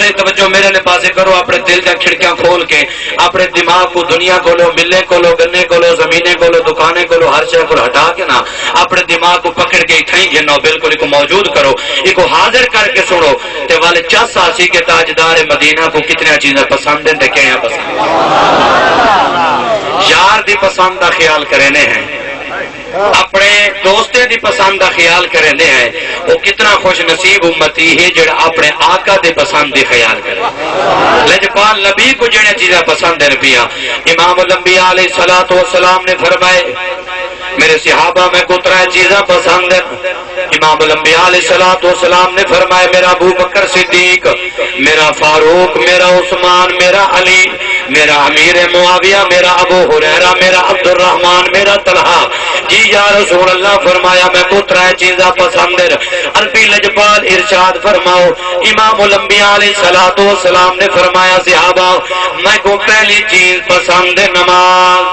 دوستے توجہ میرے نے پاسے کرو، اپنے دل کا کھڑکیاں کھول کے اپنے دماغ کو دنیا کو لو، ملنے کو لو، گنے کو لو، زمینے کو لو، دکانے کو لو، ہر شے کو ہٹا کے نا اپنے دماغ کو پکڑ کے اتھائی گنو، بالکل ایک موجود کرو، ایک حاضر کر کے سنو تے والے چس آسی کے تاجدار مدینہ کو کتنی چیزیں پسند ہیں تے کیا پسند یار دی پسند کا خیال کرنے ہیں، اپنے دوستے دی پسند کا خیال کرنے ہیں، وہ کتنا خوش نصیب امتی ہے جڑا اپنے آقا دے پسند دی خیال کرے۔ لجپال نبی کو جڑے چیزیں پسند ہیں نبیاں، امام الانبیاء علیہ الصلوۃ والسلام نے فرمائے میرے صحابہ میں کو ترے چیزیں پسند ہیں۔ امام الانبیاء علیہ الصلوۃ والسلام نے فرمایا میرا ابو بکر صدیق، میرا فاروق، میرا عثمان، میرا علی، میرا امیر معاویہ، میرا ابو ہریرہ، میرا عبد الرحمن، میرا طلحہ۔ جی یا رسول اللہ، فرمایا میں کو ترے چیزیں پسند ہیں۔ عربی لجپال ارشاد فرماؤ، امام الانبیاء علیہ الصلوۃ والسلام نے فرمایا صحابہ میں کو پہلی چیز پسند ہے نماز۔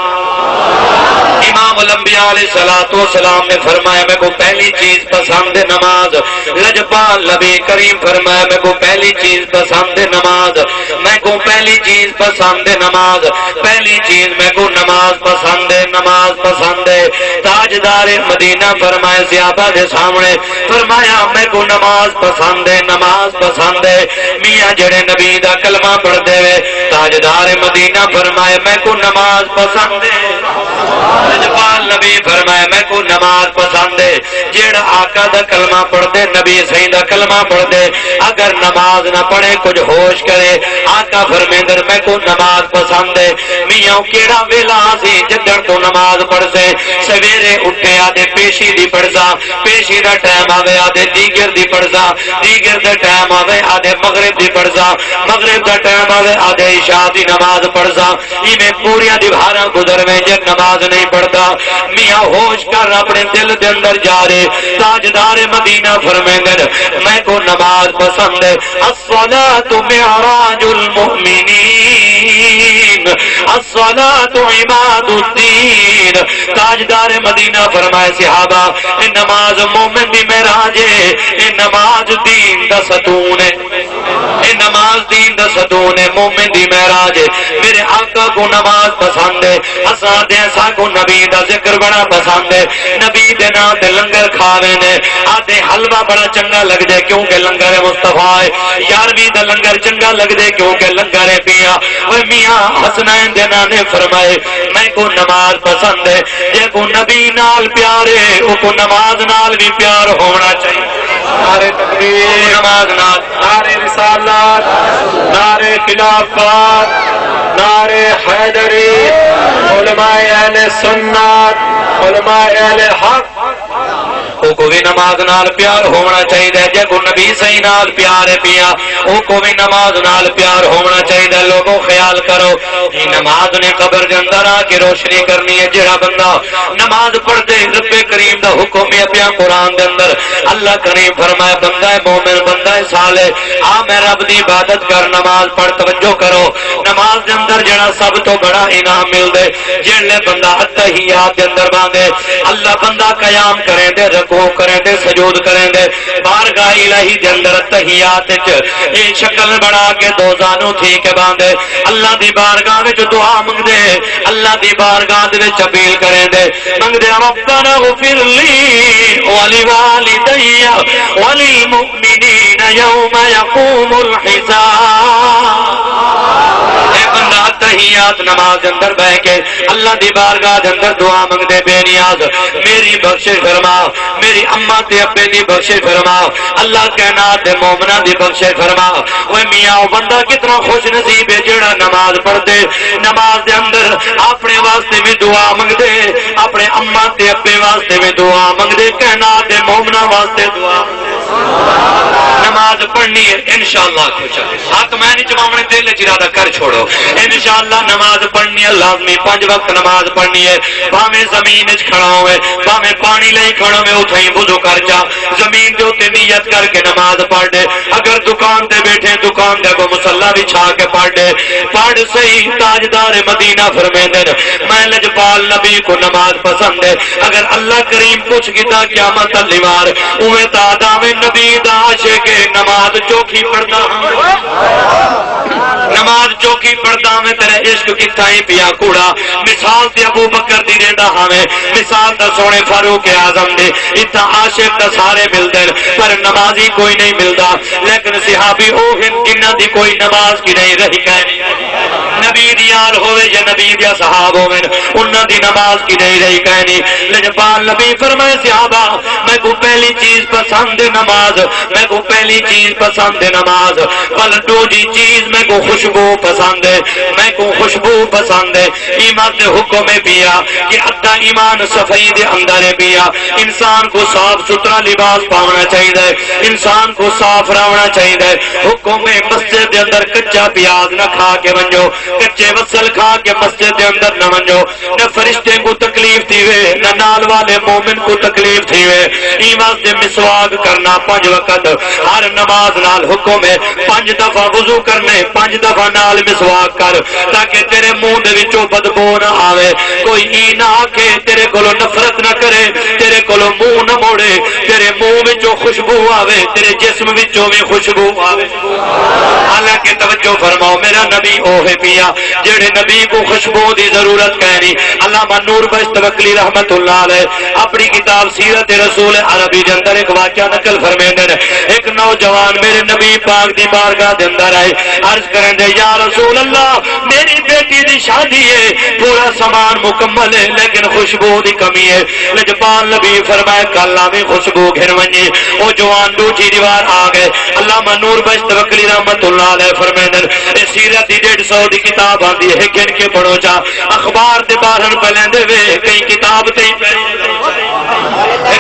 امام الانبیاء علیہ الصلوۃ والسلام نے فرمایا میں کو پہلی چیز پسند ہے نماز۔ لجپال نبی کریم فرمایا میں کو پہلی چیز پسند ہے نماز، میں کو پہلی چیز پسند ہے نماز، پہلی چیز میں کو نماز پسند ہے، نماز پسند ہے۔ تاجدار مدینہ فرمایا صحابہ کے سامنے فرمایا میں کو نماز پسند ہے، نماز پسند ہے۔ میاں جڑے نبی دا کلمہ پڑھ دے تاجدار مدینہ فرمایا میں کو نماز پسند ہے۔ لجپال نبی فرمایا میں کو نماز پسند ہے۔ جڑا آقا دا کلمہ پڑھ دے، نبی صحیح دا کلمہ پڑھ دے، اگر نماز نہ پڑھے کچھ ہوش کرے، آقا فرمیندر میں کو نماز پسند ہے۔ میاں کیڑا ویلا سی جدن تو نماز پڑھ سے، سویرے اٹھے آدھے پیشی دی پڑھسا، پیشی دا ٹائم آوے آدھے دیگر دی پڑھسا، دیگر دا ٹائم آوے آدھے مغرب دی پڑھسا، مغرب دا ٹائم آوے آدھے عشاء دی نماز پڑھسا۔ میں پوریا دیوارا گزر میں جب نماز نہیں پڑھتا۔ میاں ہوش کر اپنے دل دے اندر جا رہے، تاجدار مدینہ فرمیندر میں کو نماز پسند ہے۔ الصلاۃ معراج المؤمنین، الصلاۃ عماد الدین۔ تاجدار مدینہ فرمائے صحابہ اے نماز مومن دی معراج ہے، اے نماز دین دا ستون ہے، اے نماز دین دا ستون ہے، مومن دی معراج ہے۔ میرے آقا کو نماز پسند ہے، اساں دے اساں کو نبی دا ذکر بڑا پسند ہے، نبی دے نام تے لنگر کھاوے نے، آدھے حلوہ بڑا چنگا لگ دے کیونکہ لنگر مصطفیٰ ہے، 11ویں دا لنگر چنگا لگ دے کیونکہ لنگر ہے پیا۔ وہ میاں حسنین دے نے فرمائے میں کو نماز پسند ہے، جے کو نبی نال پیار ہے او کو نماز نال بھی پیار ہونا چاہیے۔ نعرہ تکبیر، نماز نال، نعرہ رسالت، نعرہ خلافت، نعرہ حیدری، علماء اہل سنت، علماء اہل حق کو بھی نماز نال پیار ہونا چاہیے۔ جے کو نبی صحیح نال پیار ہے پیا او کو بھی نماز نال پیار ہونا چاہیے۔ لوگوں خیال کرو یہ نماز نے قبر دے اندر آ کے روشنی کرنی ہے۔ جڑا بندہ نماز پڑھ دے رب کریم دا حکم ہے پیا قرآن دے اندر، اللہ کریم فرمایا بندہ ہے مومن، بندہ ہے صالح، آ میں رب دی عبادت کر، نماز پڑھ۔ توجہ کرو نماز دے اندر جڑا سب تو بڑا انعام مل دے، جڑے بندہ اتحیات دے اندر باندے اللہ بندہ قیام کریں دے، رکوع کریں دے، سجود کریں دے، بارگاہ الہی دے اندر تحیات وچ اے شکل بنا کے دو زانو تھی کے باندھے اللہ دی بارگاہ وچ دعا منگ دے، اللہ دی بارگاہ دے وچ اپیل کریں دے، منگ دے ربنا اغفر لی ولوالدی وللمؤمنین یوم یقوم الحساب۔ اے بندہ تحیات نماز اندر بیٹھ کے اللہ دی بارگاہ دے اندر دعا منگ دے، بے نیاز میری بخشش فرما، میری اماں تے ابے دی بخشش فرما، اللہ کائنات دے مومناں دی بخشش فرما۔ اوے میاں او بندہ کتنا خوش نصیب ہے جڑا نماز پڑھ دے، نماز دے اندر اپنے واسطے بھی دعا منگ دے، اپنے اماں تے ابے واسطے بھی دعا منگ دے، کائنات دے مومناں واسطے دعا منگ دے۔ نماز پڑھنی ہے انشاءاللہ کچھ حق میں نہیں چواونے دل ارادہ کر چھوڑو، انشاءاللہ نماز پڑھنی ہے لازمی، 5 وقت نماز پڑھنی ہے، بھاویں زمین وچ کھڑا ہوئے، بھاویں پانی لئی کھڑا ہوئے، اتھیں وضو کر جا، زمین دے اوتے نیت کر کے نماز پڑھ دے، اگر دکان تے بیٹھے دکان دے کو مصلی بچھا کے پڑھ دے، پڑھ صحیح۔ تاجدار مدینہ فرمیندے میں لجپال نبی کو نماز پسند ہے، اگر اللہ کریم پوچھ گتا قیامت لیوار اوے تا داویں نبی دا عاشق نماز چوکھی پڑھدا نماز چوکی پڑھدا میں تیرے عشق کتھا ہی پیا کوڑا مثال تے ابو بکر دی دیندا ہاں مثال تے سونے فاروق اعظم دے اتنا عاشق تے سارے ملدے پر نمازی کوئی نہیں ملدا لیکن صحابی او ہن جنہاں دی کوئی نماز کی نہیں رہی کہنی نبی دی یار ہوئے یا نبی دیا صحاب ہوئے انہاں دی نماز کی نہیں رہی کہنی لجپال نبی فرمائے صحابہ میں کو پہلی چیز پسند نماز میں کو پہلی چیز پسند نماز بل دوسری چیز میں کو خوشبو پسند ہے میں کو خوشبو پسند ہے ایمان دے حکم میں پیا کہ ادھا ایمان صفائی دے اندر پیا انسان کو صاف ستھرا لباس پاونا چاہیے انسان کو صاف رہنا چاہیے حکم میں مسجد دے اندر کچا پیاز نہ کھا کے ونجو کچے وصل کھا کے مسجد دے اندر نہ ونجو نہ فرشتے کو تکلیف تھی وے نہ نال والے مومن کو تکلیف تھی وے ایمان دے مسواک کرنا 5 وقت ہر نماز نال حکم ہے 5 دفعہ وضو کرنے 5 دفعہ نال مسواک کر تاکہ تیرے منہ دے وچوں بدبو نہ آوے کوئی ای نہ آکے تیرے کولو نفرت نہ کرے تیرے کولو منہ نہ موڑے تیرے منہ وچوں خوشبو آوے تیرے جسم وچوں بھی خوشبو آوے حالانکہ توجہ فرماؤ میرا نبی اوہ پیا جڑے نبی کو خوشبو دی ضرورت کہنی علامہ نور بخش توکلی رحمت اللہ علیہ اپنی کتاب سیرت رسول عربی دے اندر ایک واقعہ نقل فرمیندے نے ایک نوجوان میرے نبی پاک دی بارگاہ دے اندر آئے عرض کریں دے یا رسول اللہ میری بیٹی دی شادی ہے پورا سامان مکمل ہے لیکن خوشبو دی کمی ہے لجپال نبی فرمائے کلا میں خوشبو گھر ونجی وہ جوان دوٹھی دیوار آ گئے علامہ نور بخش توکلی رحمت اللہ علیہ فرمیندے سیرت دی 150 دی کتاب آندی ہے گن کے پڑھو جا اخبار دے باہر پہلے وے کئی کتاب تے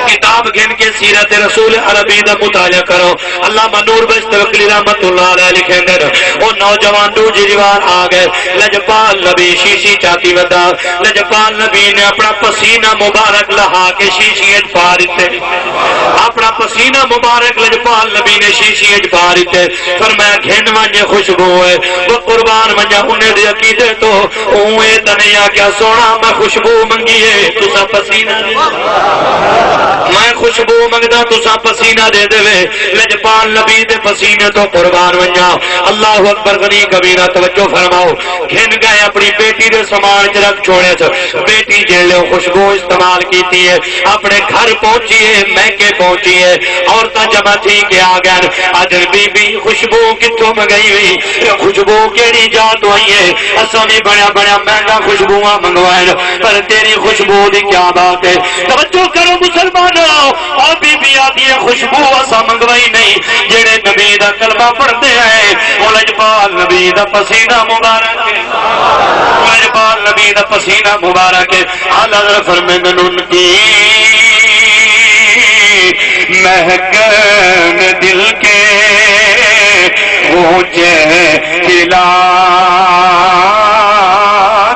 کتاب گن کے سیرت رسول عربی دا مطالعہ کرو علامہ نور بخش توکلی رحمت اللہ علیہ لکھیں گے وہ نوجوان دو جیوان آ گئے لجپال نبی شیشی چاتی ودا لجپال نبی نے اپنا پسینہ مبارک لہا کے شیشی اج پارتے اپنا پسینہ مبارک لجپال نبی نے شیشی اج پارتے فرمایا گھن ونجے خوشبو ہے وہ قربان ونجا انہیں دے عقیدے تو اوے تنیا کیا سونا میں خوشبو منگی ہے تسا پسینہ دے میں خوشبو منگدا تسا پسینہ دے دے لجپال نبی دے پسینے تو قربان ونجا اللہ اکبر غنی کبیرہ توجہ فرماؤ گھن گئے اپنی بیٹی دے سامان چ رکھ چھوڑے تھے بیٹی جیلے خوشبو استعمال کیتی ہے اپنے گھر پہنچی ہے میکے پہنچی ہے عورتاں جمع تھی کہ آ گئے اجر بی بی خوشبو کتوں منگائی ہوئی خوشبو کیڑی جات ہوئی ہے اساں بھی بڑا بڑا مہنگا خوشبواں منگوائے پر تیری خوشبو دی کیا بات ہے توجہ کرو مسلمانوں اور بی بی آدھی خوشبو اساں منگوائی نہیں جڑے نبی دا کلمہ پڑھتے ہیں وہ لجپال نبی دا پسینہ مبارک ہے لجپال نبی دا پسینہ مبارک ہے اعلیٰ فرمائیں ان کی مہکن دل کے اونچے کھلا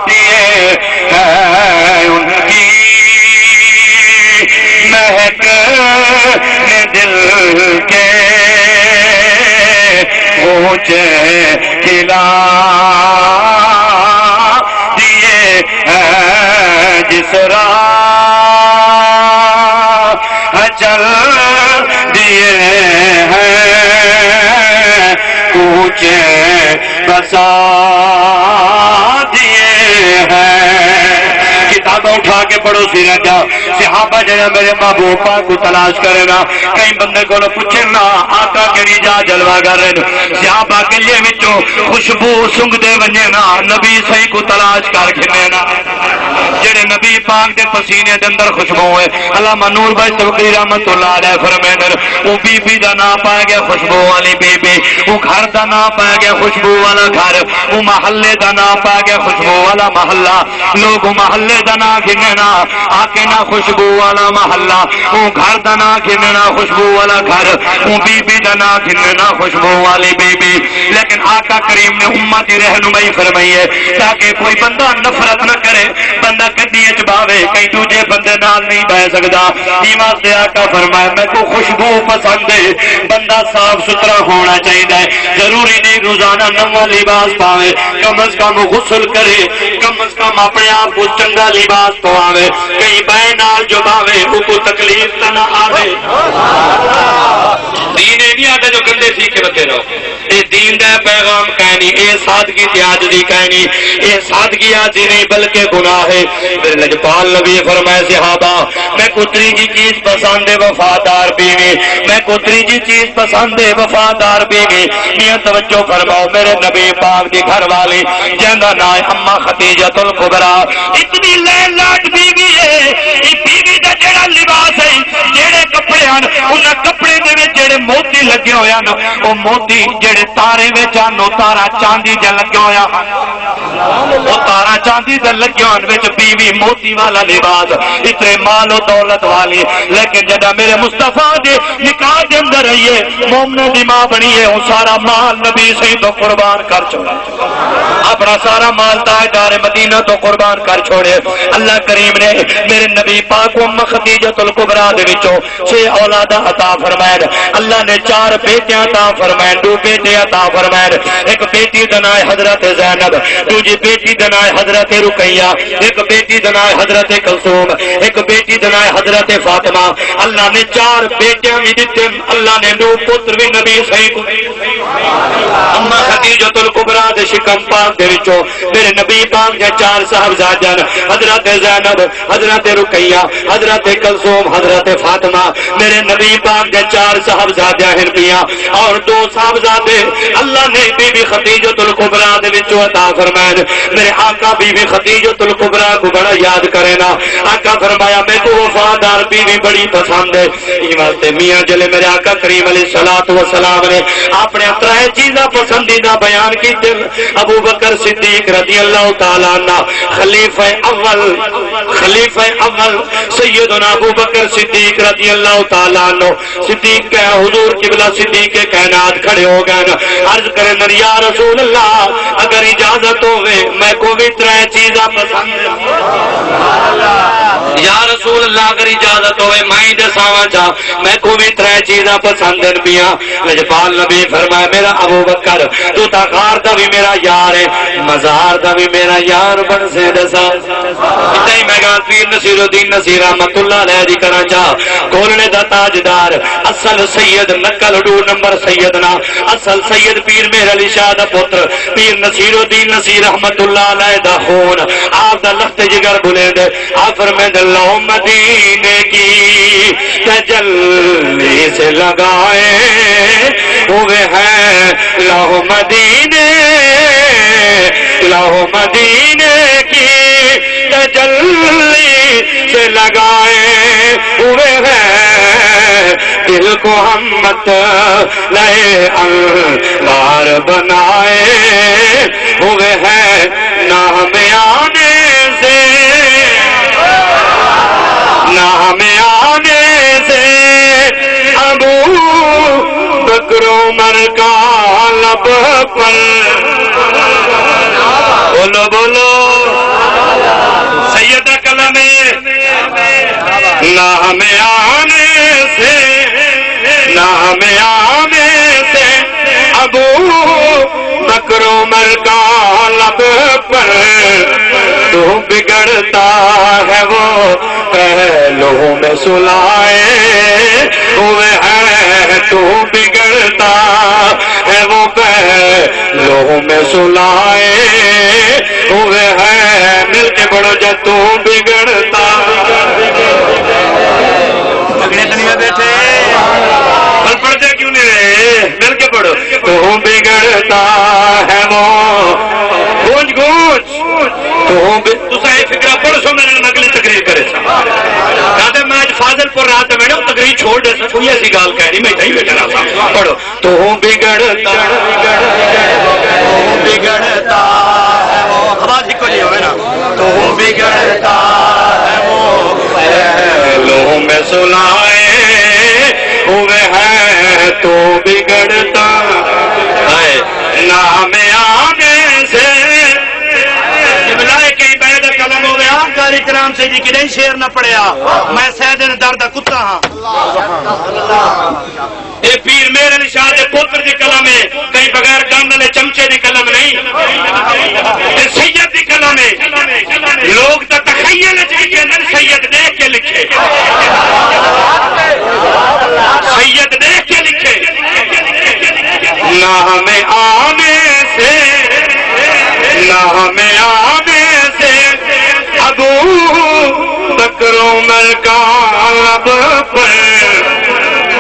دیے ہیں ان کی مہکن دل کے اونچے کھلا دیے ہیں جس راہ چل دیے ہیں اونچے بسا دیے ہیں کتابیں اٹھا کے پڑھو سیرت جا صحابہ جڑے میرے محبوب پاک کو تلاش کرے نا کئی بندے کو پوچھے نا آقا کیڑی جا جلوہ کر رہے صحابہ کے لیے وچوں خوشبو سنگ دے ونجے نا نبی صحیح کو تلاش کر گھنے نا جڑے نبی پاک دے پسینے دے اندر خوشبو ہے علامہ نور بخش توکلی رحمت اللہ علیہ فرمائے وہ بی بی دا نام پایا گیا خوشبو والی بی بی وہ گھر دا نام پایا گیا خوشبو والا گھر وہ محلے دا نام پایا گیا خوشبو والا محلہ لوگ محلے دا نام گھننا آکے نا خوشبو والا محلہ وہ گھر دا نام گھننا خوشبو والا گھر وہ بی بی دا نام گھننا خوشبو والی بی بی لیکن آقا کریم نے امتی رہنمائی فرمائی ہے تاکہ کوئی بندہ نفرت نہ کرے بندہ کدی اچباوے کئی دوجے بندے نال نہیں بہ سکتا ایمان سے آقا فرمائے میں کو خوشبو پسند ہے بندہ صاف ستھرا ہونا چاہیے ضروری نہیں روزانہ نواں لباس پاوے کم از کم غسل کرے کم از کم اپنے آپ کو چنگا لباس پواوے کئی بے نال جو باوے وہ کو تکلیف نہ آوے دین نہیں آتا جو گندے سیکھے رکھے رہو. یہ دین دا پیغام کہنی، اے سادگی تے عاجزی کہنی. اے سادگی عاجزی نہیں بلکہ گناہ ہے. پھر لجپال نبی فرمائے صحابہ میں کو تیجی چیز پسند ہے وفادار بیوی. میں کو تیجی چیز پسند ہے وفادار بیوی. میاں توجہ فرماؤ میرے نبی پاک دی گھر والی جندا نام اما خدیجہ الکبریٰ اتنی لاڈ بیوی ہے. یہ بیوی دا جڑا لباس ہے جڑے کپڑے ہیں انہاں کپڑے دے وچ جڑے موتی لگے ہوئے ہیں وہ موتی جڑے تارے وچ ہیں تارا چاندی دے لگے ہوئے ہیں. وہ تارا چاندی دے لگے ہوئے وچ بیوی موتی والا لباس اتنے مال و دولت والی. لیکن جدا میرے مصطفیٰ دے نکاح دے اندر رہیے مومن دی ماں بنی ہے وہ سارا مال نبی سے تو قربان کر چھوڑا. اپنا سارا مال تاجدار مدینہ تو قربان کر چھوڑے. اللہ کریم نے میرے نبی پاک کو ام خدیجہ الکبریٰ دے وچوں 6 اولاد عطا فرمائے. اللہ نے 4 بیٹیاں عطا فرمائے، 2 بیٹے عطا فرمائے. ایک بیٹی دا نام حضرت زینب، دوسری بیٹی دا نام حضرت رقیہ، ایک بیٹی دا نام حضرت کلثوم، ایک بیٹی دا نام حضرت فاطمہ. اللہ نے 4 بیٹیاں بھی دیتے. اللہ نے 2 پتر بھی نبی صحیح کو. اما خدیجہ الکبریٰ دے شکم پاک دے وچوں میرے نبی پاک دے 4 صاحبزادیاں حضرت زینب، حضرت رقیہ، حضرت کلثوم، حضرت فاطمہ. میرے نبی پاک دے 4 صاحبزادیاں ہیں پیاں اور 2 صاحبزادے اللہ نے بی بی خدیجہ الکبریٰ دے وچوں عطا فرمائے. میرے آقا بی بی خدیجہ الکبریٰ کو بڑا یاد کرے نا. آقا فرمایا میں کو وفادار بیوی بڑی پسند ہے. اس واسطے میاں جلے میرے آقا کریم علیہ الصلوۃ والسلام نے اپنے 3 چیزاں پسندیدہ بیان کی. ابو بکر صدیق رضی اللہ تعالی عنہ خلیفہ اول سیدنا ابو بکر صدیق رضی اللہ تعالی عنہ صدیق کہ حضور قبلہ صدیق کائنات کھڑے ہو گئے. عرض کرے یا رسول اللہ اگر اجازت ہوئے میں کو بھی 3 چیزاں پسند. یا رسول اللہ اگر اجازت ہوئے میں دساواں چا میں کو بھی 3 چیزاں پسند ہیں پیاں. لجپال نبی فرمایا میرا ابو بکر تو تا غار دا بھی میرا یار ہے مزار دا بھی میرا یار بن سے دسا. اتنا ہی میں گال پیر نصیر الدین نصیر رحمت اللہ علیہ دی کرا چا کھولنے دا تاجدار اصل سید نقل 2 نمبر سیدنا اصل سید پیر مہر علی شاہ دا پتر پیر نصیر الدین نصیر رحمت اللہ علیہ دا خون آپ دا لخت جگر بلند آپ فرمائے اللہ مدینے کی تجلی سے لگائے ہوئے ہیں لاہو مدینے کی تجلی سے لگائے ہوئے ہیں دل کو ہم مت لئے انوار بنائے ہوئے ہیں نام آنے سے ابو بکر عمر کا لب پر بولو بولو سید کلم نام آنے سے ابو بکر عمر کا لب پر تو بگڑتا ہے وہ پہلوں میں سلائے ہوئے ہیں تو بگڑتا ہے وہ پہلوں میں سلائے ہوئے ہیں مل کے بڑھو جب تو بگڑتا اگلے دنیا بیٹھے بل پڑھتے کیوں نہیں رہے مل کے پڑھو تو بگڑتا ہے وہ گونج گونج تو فکر پڑھو سو میرے اگلی تقریر کرے سا میں فاضل پور رات میں تقریر چھوڑ دے سا کوئی ایسی گال کہہ رہی میں اتنا ہی بیٹھا رہا پڑھو تو بگڑتا ہے وہ آواز ہی کو نہیں ہوئے نا تو بگڑتا ہے وہ پہلوں میں سلائے ہوئے ہیں تو بگڑتا ہے نام آنے سے کاری کرام سے جی کی نہیں شیر نہ پڑیا میں سید دردہ کتا ہاں اے پیر میرے شیر شاہ دے پوتر دی قلم ہے، کہیں بغیر گن والے چمچے دی قلم نہیں، سید دی قلم ہے۔ لوگ تو تخیل لکھے، سید دیکھ کے لکھے، سید دیکھ کے لکھے۔ نہ ہمیں آنے سے، نہ ہمیں آنے سے ابو بکر عمر کا لب پر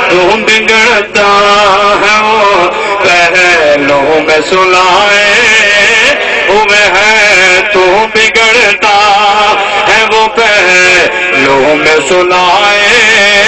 تو بگڑتا ہے وہ پہلوں میں سلائے ہوئے ہے، تو بگڑتا ہے وہ پہلوں میں سلائے